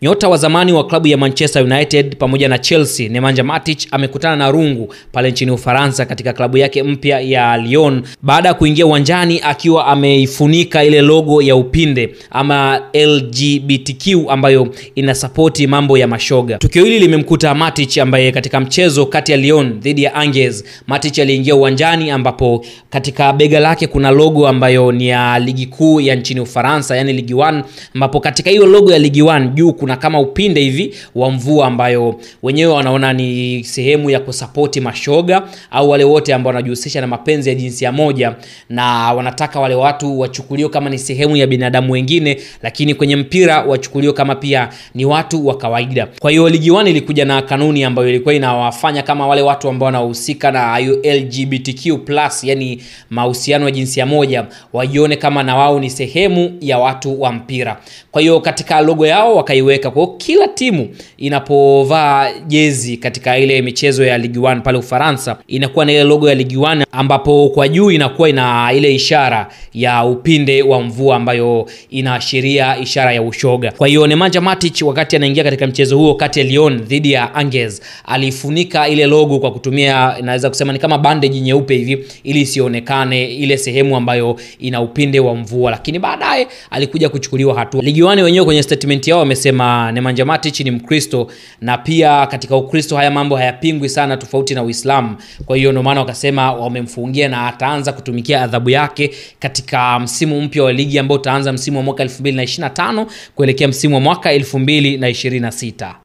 Nyota wa zamani wa klabu ya Manchester United pamoja na Chelsea, Nemanja Matic amekutana na rungu pale nchini Ufaransa katika klabu yake mpya ya Lyon baada ya kuingia uwanjani akiwa ameifunika ile logo ya upinde ama LGBTQ ambayo inasapoti mambo ya mashoga. Tukio hili limemkuta Matic ambaye katika mchezo kati ya Lyon dhidi ya Angers, Matic aliingia uwanjani ambapo katika bega lake kuna logo ambayo ni ya ligi kuu ya nchini Ufaransa, yani Ligue 1, ambapo katika hiyo logo ya Ligue 1 juu kuna kama upinde hivi wa mvua ambayo wenyewe wanaona ni sehemu ya kusapoti mashoga au wale wote ambao wanajihusisha na mapenzi ya jinsia moja, na wanataka wale watu wachukuliwe kama ni sehemu ya binadamu wengine, lakini kwenye mpira wachukuliwe kama pia ni watu wa kawaida. Kwa hiyo Ligue 1 ilikuja na kanuni ambayo ilikuwa inawafanya kama wale watu ambao wanahusika na LGBTQ+, yani mahusiano ya jinsia moja, wajione kama na wao ni sehemu ya watu wa mpira. Kwa hiyo katika logo yao wakaiweka. Kwa kila timu inapovaa jezi katika ile michezo ya Ligue 1 pale Ufaransa, inakuwa na ile logo ya Ligue 1 ambapo kwa juu inakuwa ina ile ishara ya upinde wa mvua ambayo inaashiria ishara ya ushoga. Kwa hiyo Nemanja Matic wakati anaingia katika mchezo huo kati ya Lyon dhidi ya Angers, alifunika ile logo kwa kutumia, naweza kusema ni kama bandage nyeupe hivi, ili isionekane ile sehemu ambayo ina upinde wa mvua, lakini baadaye alikuja kuchukuliwa hatua. Ligue 1 wenyewe kwenye statement yao wamesema Nemanja Matic ni Mkristo na pia katika Ukristo haya mambo hayapingwi sana tofauti na Uislamu. Kwa hiyo ndio maana wakasema wamemfungia na ataanza kutumikia adhabu yake katika msimu mpya wa ligi ambao utaanza msimu wa mwaka 2025 kuelekea msimu wa mwaka 2026.